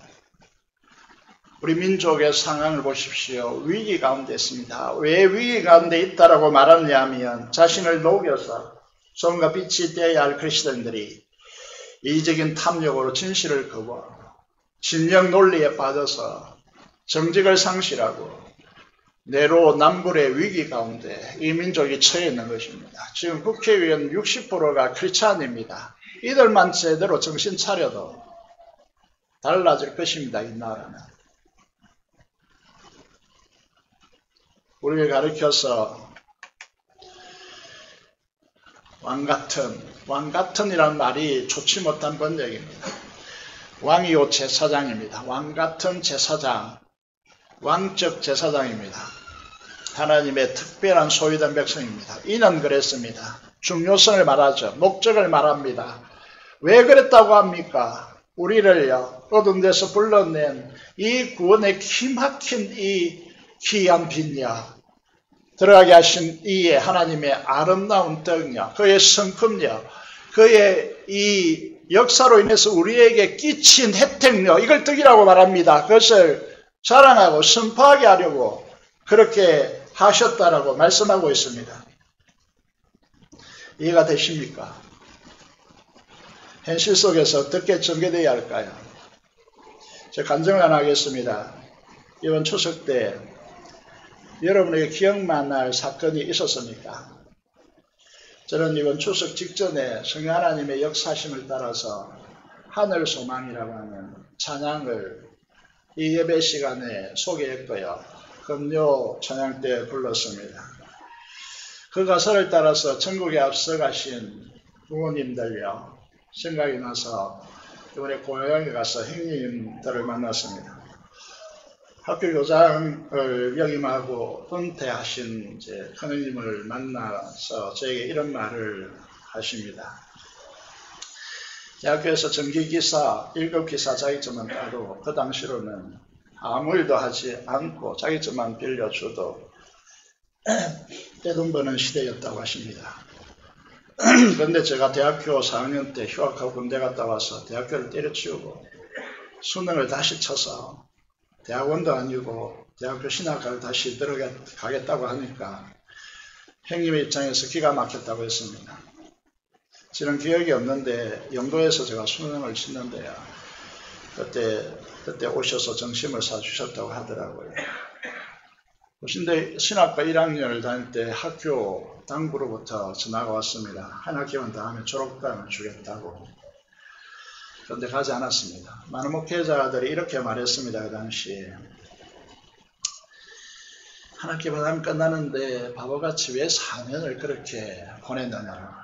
우리 민족의 상황을 보십시오. 위기 가운데 있습니다. 왜 위기 가운데 있다라고 말하느냐 하면 자신을 녹여서 소금과 빛이 되어야 할 그리스도인들이 이기적인 탐욕으로 진실을 거부하고 진영 논리에 빠져서 정직을 상실하고 내로남불의 위기 가운데 이 민족이 처해 있는 것입니다. 지금 국회의원 60%가 크리스찬입니다. 이들만 제대로 정신 차려도 달라질 것입니다. 이 나라는. 우리를 가르쳐서 왕같은이라는 말이 좋지 못한 번역입니다. 왕이 요 제사장입니다. 왕같은 제사장, 왕적 제사장입니다. 하나님의 특별한 소유된 백성입니다. 이는 그랬습니다. 중요성을 말하죠. 목적을 말합니다. 왜 그랬다고 합니까? 우리를요, 어두운 데서 불러낸 이 구원의 기막힌 이 귀한 빛이요, 들어가게 하신 이의 하나님의 아름다운 떡이요, 그의 성품요, 그의 이 역사로 인해서 우리에게 끼친 혜택요, 이걸 떡이라고 말합니다. 그것을 자랑하고 선포하게 하려고 그렇게 하셨다라고 말씀하고 있습니다. 이해가 되십니까? 현실 속에서 어떻게 전개되어야 할까요? 제가 간증을 하나 하겠습니다. 이번 추석 때 여러분에게 기억만 날 사건이 있었습니까? 저는 이번 추석 직전에 성령 하나님의 역사심을 따라서 하늘소망이라고 하는 찬양을 이 예배 시간에 소개했고요. 금요 찬양 때 불렀습니다. 그 가사를 따라서 전국에 앞서가신 부모님들요, 생각이 나서 이번에 고향에 가서 형님들을 만났습니다. 학교 교장을 역임하고 은퇴하신 이제 큰형님을 만나서 저에게 이런 말을 하십니다. 대학교에서 전기기사 1급기사 자격증만 따도 그 당시로는 아무 일도 하지 않고 자격증만 빌려줘도 떼돈 버는 시대였다고 하십니다. 그런데 제가 대학교 4학년 때 휴학하고 군대 갔다 와서 대학교를 때려치우고 수능을 다시 쳐서 대학원도 아니고 대학교 신학과를 다시 들어가겠다고 하니까 형님의 입장에서 기가 막혔다고 했습니다. 저는 기억이 없는데 영도에서 제가 수능을 치는데요, 그때 오셔서 점심을 사주셨다고 하더라고요. 근데 신학과 1학년을 다닐 때 학교 당부로부터 전화가 왔습니다. 한 학기만 더 하면 졸업장을 주겠다고. 그런데 가지 않았습니다. 많은 목회자들이 이렇게 말했습니다. 그 당시에. 하나님께 받으면 끝나는데 바보같이 왜 4년을 그렇게 보냈느냐.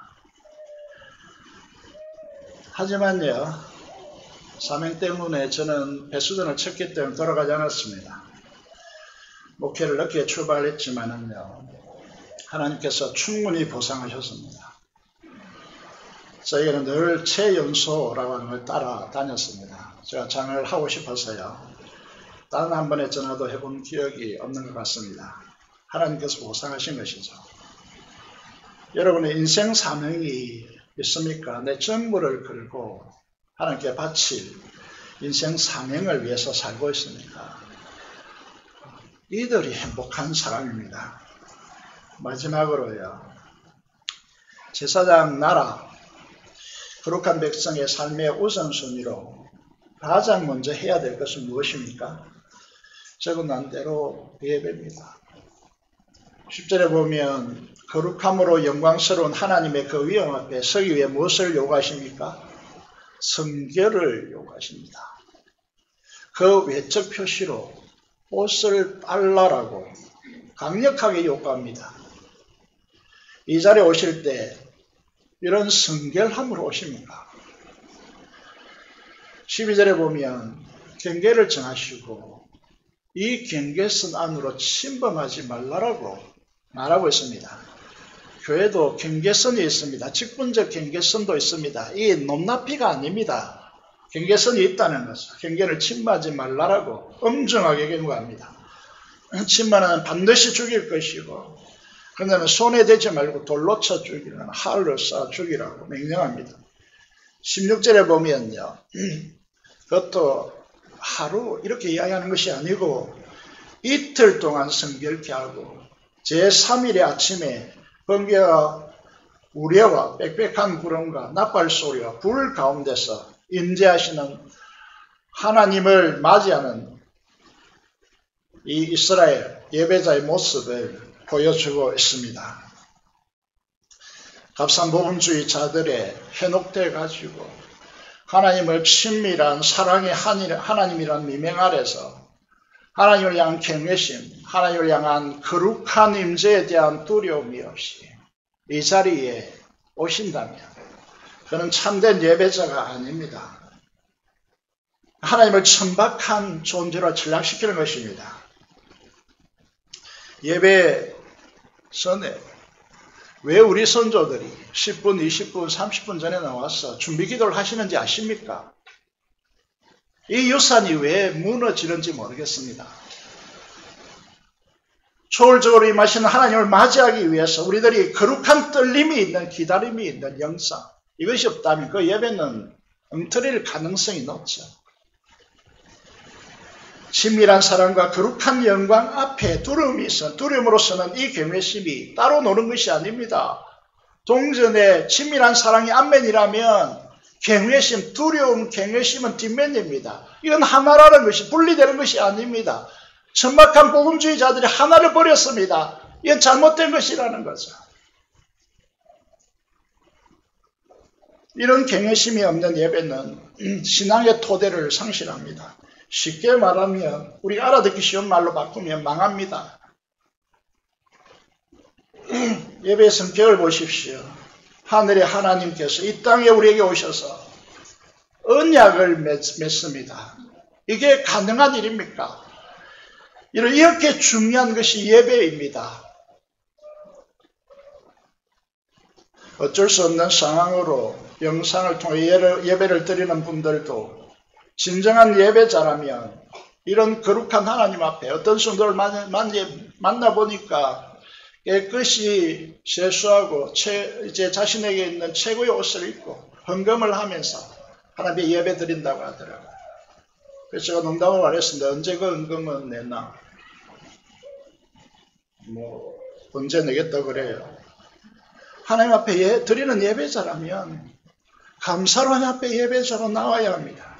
하지만요, 사명 때문에 저는 배수전을 쳤기 때문에 돌아가지 않았습니다. 목회를 늦게 출발했지만은요, 하나님께서 충분히 보상하셨습니다. 저희는 늘 최연소라고 하는 걸 따라다녔습니다. 제가 장을 하고 싶어서요. 단 한 번의 전화도 해본 기억이 없는 것 같습니다. 하나님께서 보상하신 것이죠. 여러분의 인생 사명이 있습니까? 내 전부를 걸고 하나님께 바칠 인생 사명을 위해서 살고 있습니까? 이들이 행복한 사람입니다. 마지막으로요. 제사장 나라, 거룩한 백성의 삶의 우선순위로 가장 먼저 해야 될 것은 무엇입니까? 적어난 대로 예배입니다. 10절에 보면 거룩함으로 영광스러운 하나님의 그 위엄 앞에 서기 위해 무엇을 요구하십니까? 성결을 요구하십니다. 그 외적 표시로 옷을 빨라라고 강력하게 요구합니다. 이 자리에 오실 때 이런 성결함으로 오십니까? 12절에 보면 경계를 정하시고 이 경계선 안으로 침범하지 말라라고 말하고 있습니다. 교회도 경계선이 있습니다. 직분적 경계선도 있습니다. 이 높낮이가 아닙니다. 경계선이 있다는 것은 경계를 침범하지 말라라고 엄정하게 경고합니다. 침범하면 반드시 죽일 것이고 그러면 손에 대지 말고 돌로 쳐 죽이는 활로 쏴 죽이라고 명령합니다. 16절에 보면요. 그것도 하루 이렇게 이야기하는 것이 아니고 이틀 동안 성결케 하고 제3일의 아침에 번개와 우레와 빽빽한 구름과 나팔소리와 불 가운데서 임재하시는 하나님을 맞이하는 이 이스라엘 예배자의 모습을 보여주고 있습니다. 값싼 복음주의자들의 현혹돼 가지고 하나님을 친밀한 사랑의 하나님이란 미명 아래서 하나님을 향한 경외심, 하나님을 향한 거룩한 임재에 대한 두려움이 없이 이 자리에 오신다면 그는 참된 예배자가 아닙니다. 하나님을 천박한 존재로 전락시키는 것입니다. 예배 전에 왜 우리 선조들이 10분, 20분, 30분 전에 나와서 준비기도를 하시는지 아십니까? 이 유산이 왜 무너지는지 모르겠습니다. 초월적으로 임하시는 하나님을 맞이하기 위해서 우리들이 거룩한 떨림이 있는 기다림이 있는 영상, 이것이 없다면 그 예배는 엉터리일 가능성이 높죠. 친밀한 사랑과 거룩한 영광 앞에 두려움이 있어 두려움으로서는 이 경외심이 따로 노는 것이 아닙니다. 동전에 친밀한 사랑이 앞면이라면 경외심, 두려움, 경외심은 뒷면입니다. 이건 하나라는 것이 분리되는 것이 아닙니다. 천박한 복음주의자들이 하나를 버렸습니다. 이건 잘못된 것이라는 거죠. 이런 경외심이 없는 예배는 신앙의 토대를 상실합니다. 쉽게 말하면 우리가 알아듣기 쉬운 말로 바꾸면 망합니다. 예배의 성격을 보십시오. 하늘의 하나님께서 이 땅에 우리에게 오셔서 언약을 맺습니다. 이게 가능한 일입니까? 이렇게 중요한 것이 예배입니다. 어쩔 수 없는 상황으로 영상을 통해 예배를 드리는 분들도 진정한 예배자라면 이런 거룩한 하나님 앞에 어떤 성도를 만나보니까 깨끗이 세수하고 이제 자신에게 있는 최고의 옷을 입고 헌금을 하면서 하나님의 예배 드린다고 하더라고요. 그래서 제가 농담을 말했습니다. 언제 그 헌금은 내나? 언제 내겠다 그래요. 하나님 앞에 드리는 예배자라면 감사로 하나님 앞에 예배자로 나와야 합니다.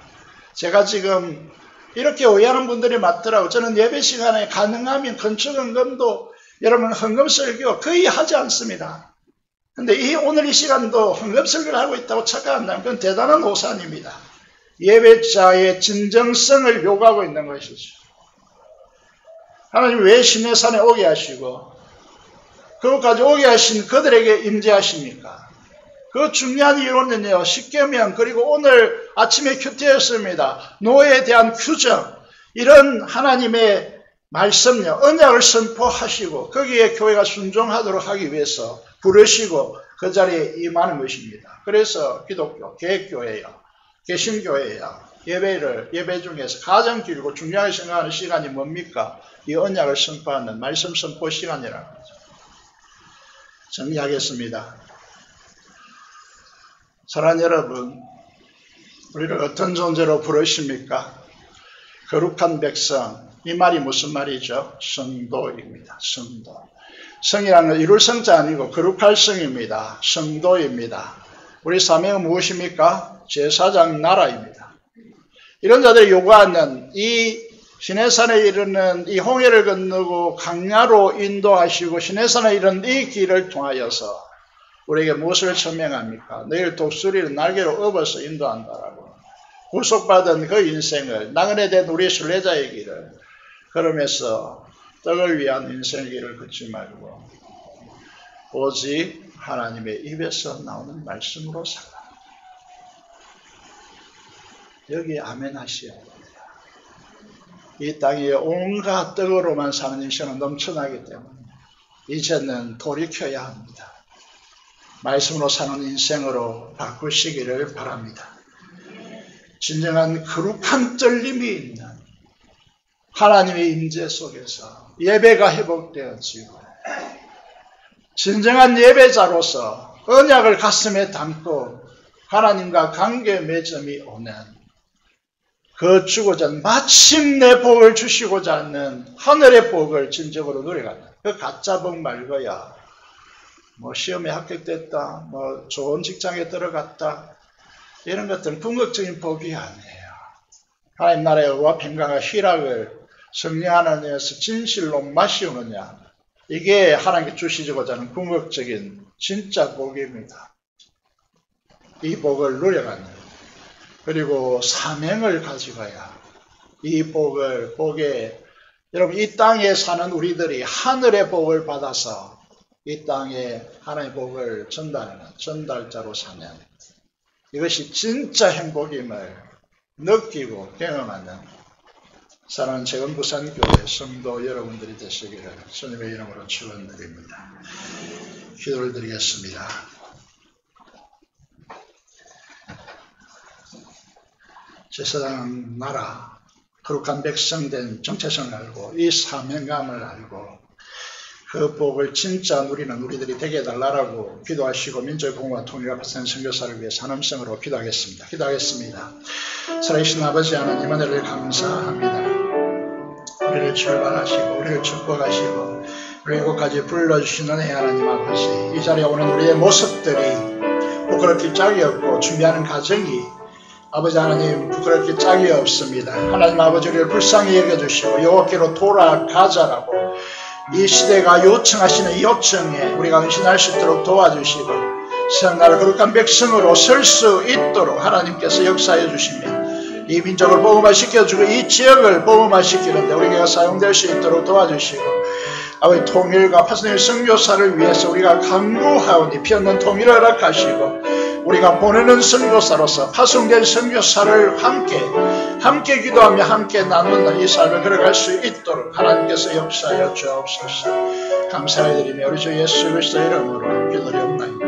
제가 지금 이렇게 오해하는 분들이 많더라고요. 저는 예배 시간에 가능하면 건축 헌금도 여러분 헌금 설교 거의 하지 않습니다. 근데 오늘 이 시간도 헌금 설교를 하고 있다고 착각한다면 그건 대단한 오산입니다. 예배자의 진정성을 요구하고 있는 것이죠. 하나님 왜 시내산에 오게 하시고 그것까지 오게 하신 그들에게 임재하십니까? 그 중요한 이유는요. 십계명 그리고 오늘 아침에 큐티였습니다. 노예에 대한 규정 이런 하나님의 말씀요. 언약을 선포하시고 거기에 교회가 순종하도록 하기 위해서 부르시고 그 자리에 임하는 것입니다. 그래서 기독교, 개혁교회요. 개신교회요. 예배 중에서 가장 길고 중요하게 생각하는 시간이 뭡니까? 이 언약을 선포하는 말씀 선포 시간이라는 거죠. 정리하겠습니다. 사랑하는 여러분, 우리를 어떤 존재로 부르십니까? 거룩한 백성. 이 말이 무슨 말이죠? 성도입니다. 성도. 성이라는 건 이룰 성자 아니고 거룩할 성입니다. 성도입니다. 우리 사명은 무엇입니까? 제사장 나라입니다. 이런 자들이 요구하는 이 시내산에 이르는 이 홍해를 건너고 강야로 인도하시고 시내산에 이르는 이 길을 통하여서 우리에게 무엇을 천명합니까? 너희를 독수리를 날개로 업어서 인도한다라고. 구속받은 그 인생을 나그네 된 우리의 순례자의 길을 걸으면서 떡을 위한 인생의 길을 걷지 말고 오직 하나님의 입에서 나오는 말씀으로 살라. 여기 아멘 하셔야 됩니다. 이 땅에 온갖 떡으로만 사는 인생은 넘쳐나기 때문에 이제는 돌이켜야 합니다. 말씀으로 사는 인생으로 바꾸시기를 바랍니다. 진정한 거룩한 떨림이 있는 하나님의 임재 속에서 예배가 회복되어지고 진정한 예배자로서 언약을 가슴에 담고 하나님과 관계 맺음이 오는 그 주고자 하는 마침내 복을 주시고자 하는 하늘의 복을 진정으로 누려가는 그 가짜 복 말고야 뭐 시험에 합격됐다, 뭐 좋은 직장에 들어갔다 이런 것들은 궁극적인 복이 아니에요. 하나님 나라의 의와 평강과 희락을 성령 하나님에서 진실로 마시우느냐 이게 하나님께 주시고자 하는 궁극적인 진짜 복입니다. 이 복을 누려가는 그리고 사명을 가지고야 이 복에 여러분 이 땅에 사는 우리들이 하늘의 복을 받아서 이 땅에 하나님의 복을 전달하는 전달자로 사는 이것이 진짜 행복임을 느끼고 경험하는 사랑하는 재건부산교회 성도 여러분들이 되시기를 주님의 이름으로 축원드립니다. 기도를 드리겠습니다. 제사장 나라, 거룩한 백성된 정체성을 알고 이 사명감을 알고 그 복을 진짜 누리는 우리들이 되게 해달라고 기도하시고 민족의 복음과 통일과 발전하는 선교사를 위해 산음성으로 기도하겠습니다. 기도하겠습니다. 살아계신 아버지 하나님 은혜를 감사합니다. 우리를 출발하시고 우리를 축복하시고 우리 이곳까지 불러주신 은혜 하나님 아버지 이 자리에 오는 우리의 모습들이 부끄럽기 짝이 없고 준비하는 과정이 아버지 하나님 부끄럽기 짝이 없습니다. 하나님 아버지 우리를 불쌍히 여겨주시고 여호와께로 돌아가자라고 이 시대가 요청하시는 이 요청에 우리가 헌신할 수 있도록 도와주시고 세상 나라 거룩한 백성으로 설 수 있도록 하나님께서 역사해 주시면 이 민족을 복음화시켜주고 이 지역을 복음화시키는데 우리가 사용될 수 있도록 도와주시고 아버지 통일과 파송의 선교사를 위해서 우리가 강구하오니 피없는 통일을 허락하시고 우리가 보내는 선교사로서 파송된 선교사를 함께 기도하며 함께 나누는 이 삶을 걸어갈 수 있도록 하나님께서 역사하여 주옵소서. 감사드리며 우리 주 예수 그리스도 이름으로 기도드리옵나이다.